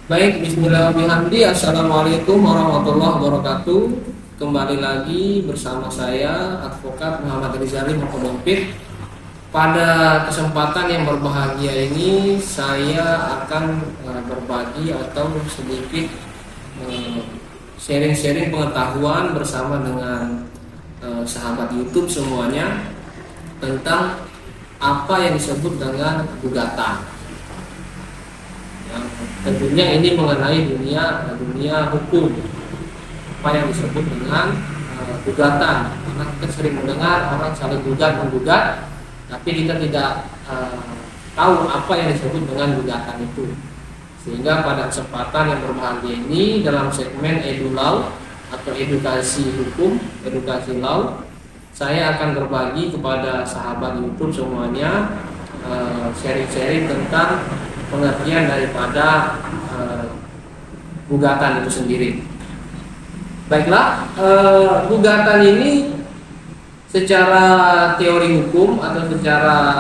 Baik, bismillahirrahmanirrahim. Assalamualaikum warahmatullahi wabarakatuh. Kembali lagi bersama saya, Advokat Muhammad Rizali Mokodompit. Pada kesempatan yang berbahagia ini, saya akan berbagi atau sedikit sharing-sharing pengetahuan bersama dengan sahabat YouTube semuanya tentang apa yang disebut dengan gugatan. Tentunya ini mengenai dunia hukum, apa yang disebut dengan gugatan. Karena kita sering mendengar orang saling gugat menggugat, tapi kita tidak tahu apa yang disebut dengan gugatan itu. Sehingga pada kesempatan yang berbahagia ini, dalam segmen EduLaw atau edukasi hukum, edukasi law, saya akan berbagi kepada sahabat YouTube semuanya sharing-sharing tentang pengertian daripada gugatan itu sendiri. Baiklah, gugatan ini secara teori hukum atau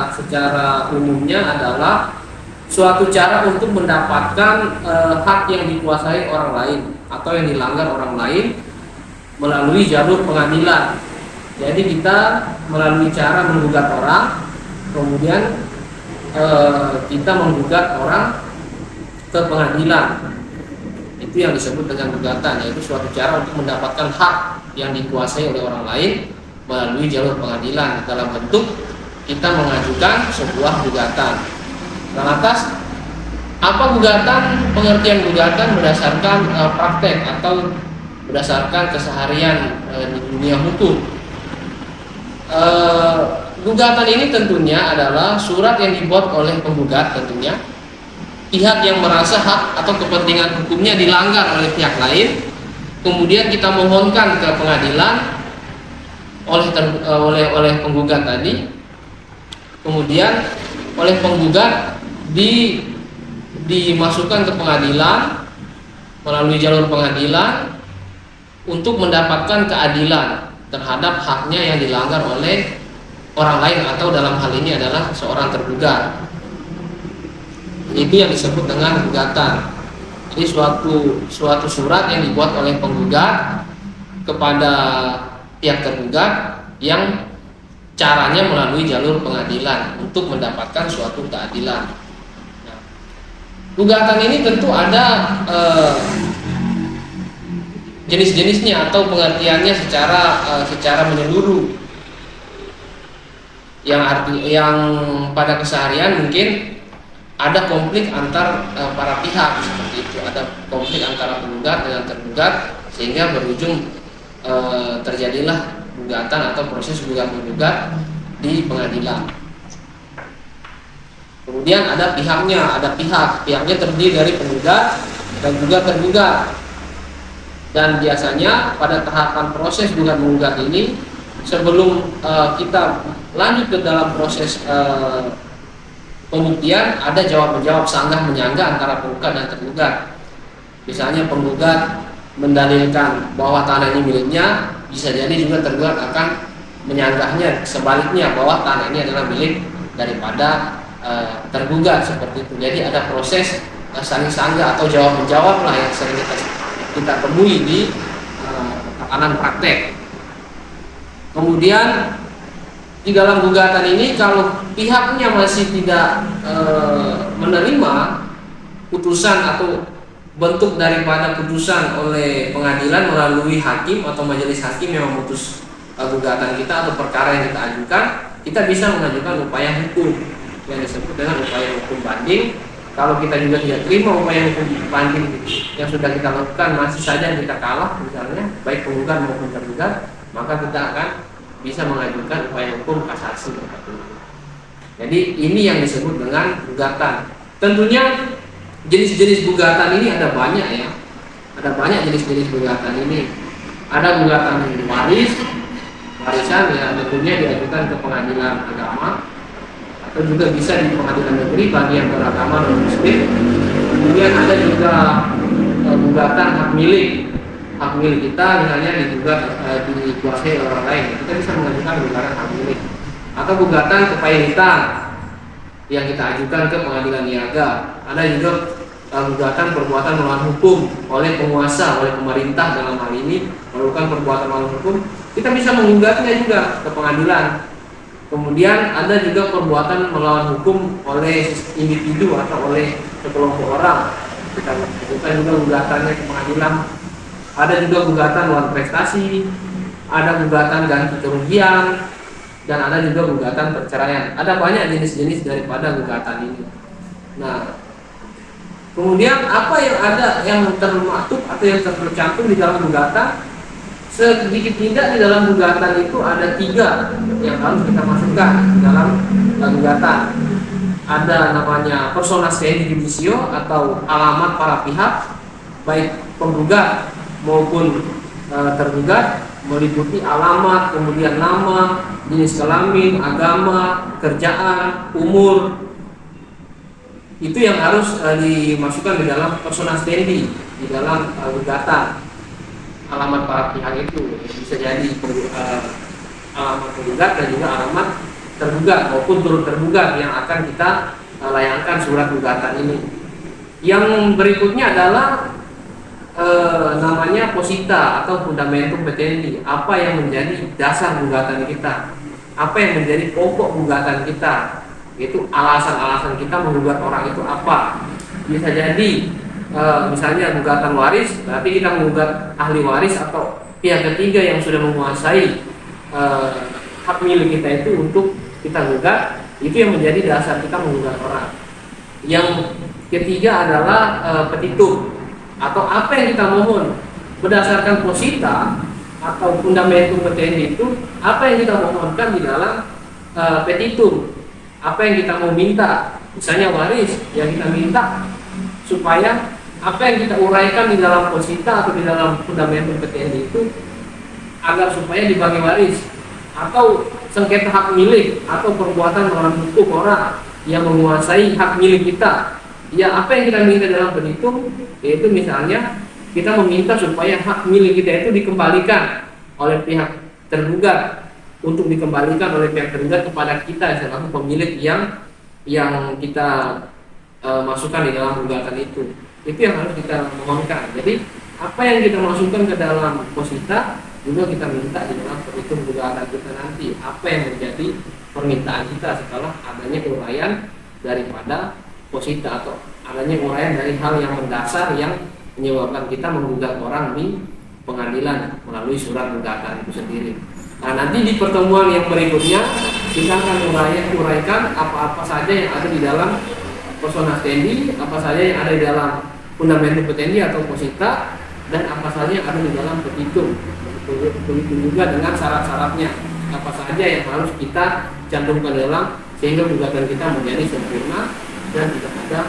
secara umumnya adalah suatu cara untuk mendapatkan hak yang dikuasai orang lain atau yang dilanggar orang lain melalui jalur pengadilan. Jadi kita melalui cara menggugat orang, kemudian kita menggugat orang ke pengadilan. Itu yang disebut dengan gugatan, yaitu suatu cara untuk mendapatkan hak yang dikuasai oleh orang lain melalui jalur pengadilan dalam bentuk kita mengajukan sebuah gugatan. Lantas, apa gugatan? Pengertian gugatan berdasarkan praktek atau berdasarkan keseharian di dunia hukum. Gugatan ini tentunya adalah surat yang dibuat oleh penggugat, tentunya pihak yang merasa hak atau kepentingan hukumnya dilanggar oleh pihak lain, kemudian kita mohonkan ke pengadilan oleh penggugat tadi, kemudian oleh penggugat dimasukkan ke pengadilan melalui jalur pengadilan untuk mendapatkan keadilan terhadap haknya yang dilanggar oleh orang lain atau dalam hal ini adalah seorang tergugat. Itu yang disebut dengan gugatan. Jadi suatu surat yang dibuat oleh penggugat kepada pihak tergugat yang caranya melalui jalur pengadilan untuk mendapatkan suatu keadilan. Nah, gugatan ini tentu ada jenis-jenisnya atau pengertiannya secara menyeluruh. Yang pada keseharian mungkin ada konflik antar para pihak seperti itu, ada konflik antara penggugat dengan tergugat sehingga berujung terjadilah gugatan atau proses gugat menggugat di pengadilan. Kemudian ada pihaknya terdiri dari penggugat dan juga tergugat. Dan biasanya pada tahapan proses gugat menggugat ini, sebelum kita lanjut ke dalam proses pembuktian, ada jawab-menjawab sanggah menyangga antara penggugat dan tergugat. Misalnya penggugat mendalilkan bahwa tanah ini miliknya, bisa jadi juga tergugat akan menyanggahnya sebaliknya bahwa tanah ini adalah milik daripada tergugat, seperti itu. Jadi ada proses saling sanggah atau jawab-menjawab lah yang sering kita temui di tatanan praktek. Kemudian di dalam gugatan ini, kalau pihaknya masih tidak menerima putusan atau bentuk daripada putusan oleh pengadilan melalui hakim atau majelis hakim yang memutus gugatan kita atau perkara yang kita ajukan, kita bisa mengajukan upaya hukum yang disebut dengan upaya hukum banding. Kalau kita juga tidak terima upaya hukum banding yang sudah kita lakukan, masih saja kita kalah misalnya, baik penggugat maupun tergugat, maka kita akan bisa mengajukan upaya hukum kasasi. Jadi ini yang disebut dengan gugatan. Tentunya jenis-jenis gugatan ini ada banyak ya. Ada banyak jenis-jenis gugatan ini. Ada gugatan warisan ya, tentunya diajukan ke pengadilan agama atau juga bisa di pengadilan negeri bagi yang beragama non muslim. Kemudian ada juga gugatan hak milik kita misalnya digugat dikuasai orang lain, kita bisa mengajukan gugatan hak milik. Atau gugatan kepailitan yang kita ajukan ke pengadilan niaga. Ada juga gugatan perbuatan melawan hukum oleh penguasa, oleh pemerintah dalam hal ini melakukan perbuatan melawan hukum, kita bisa menggugatnya juga ke pengadilan. Kemudian ada juga perbuatan melawan hukum oleh individu atau oleh sekelompok orang, kita lakukan juga gugatannya ke pengadilan. Ada juga gugatan lawan prestasi, ada gugatan ganti kerugian, dan ada juga gugatan perceraian. Ada banyak jenis-jenis daripada gugatan ini. Nah, kemudian apa yang ada yang termaktub atau yang tercantum di dalam gugatan? Sedikit tidak di dalam gugatan itu ada 3 yang harus kita masukkan di dalam gugatan. Ada namanya persona standi judicio atau alamat para pihak, baik penggugat maupun tergugat, meliputi alamat, kemudian nama, jenis kelamin, agama, kerjaan, umur. Itu yang harus dimasukkan di dalam persona standi di dalam gugatan. Alamat para pihak itu bisa jadi alamat penggugat dan juga alamat tergugat maupun turut tergugat yang akan kita layangkan surat gugatan ini. Yang berikutnya adalah namanya posita atau fundamentum petendi. Apa yang menjadi dasar gugatan kita? Apa yang menjadi pokok gugatan kita? Itu alasan-alasan kita menggugat orang itu apa? Bisa jadi misalnya gugatan waris, berarti kita menggugat ahli waris atau pihak ketiga yang sudah menguasai hak milik kita itu untuk kita gugat. Itu yang menjadi dasar kita menggugat orang. Yang ketiga adalah petitum atau apa yang kita mohon berdasarkan posita atau fundamentum petendi itu, apa yang kita mohonkan di dalam petitum, apa yang kita mau minta. Misalnya waris, yang kita minta supaya apa yang kita uraikan di dalam posita atau di dalam fundamentum petendi itu agar supaya dibagi waris, atau sengketa hak milik atau perbuatan melawan hukum orang yang menguasai hak milik kita. Ya, apa yang kita minta dalam petitum yaitu misalnya kita meminta supaya hak milik kita itu dikembalikan oleh pihak tergugat, untuk dikembalikan oleh pihak tergugat kepada kita selaku pemilik yang kita masukkan di dalam gugatan itu. Itu yang harus kita mohonkan. Jadi apa yang kita masukkan ke dalam posita juga kita minta di dalam petitum gugatan kita nanti. Apa yang menjadi permintaan kita setelah adanya uraian daripada posita atau adanya uraian dari hal yang mendasar yang menyebabkan kita menggugat orang di pengadilan melalui surat gugatan itu sendiri. Nah, nanti di pertemuan yang berikutnya kita akan uraikan apa-apa saja yang ada di dalam persona standi, apa saja yang ada di dalam fundamentum petendi atau posita, dan apa saja yang ada di dalam petitum. Begitu juga dengan syarat-syaratnya, apa saja yang harus kita cantumkan dalam sehingga gugatan kita menjadi sempurna dan tidak ada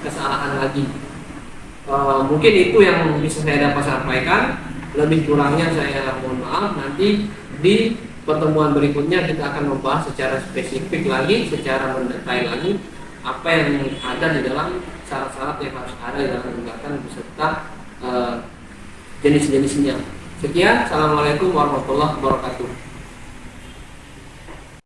kesalahan lagi. Mungkin itu yang bisa saya dapat sampaikan. Lebih kurangnya saya mohon maaf. Nanti di pertemuan berikutnya kita akan membahas secara spesifik lagi, secara mendetail lagi apa yang ada di dalam syarat-syarat yang harus ada di dalam gugatan beserta jenis-jenisnya. Sekian, assalamualaikum warahmatullahi wabarakatuh.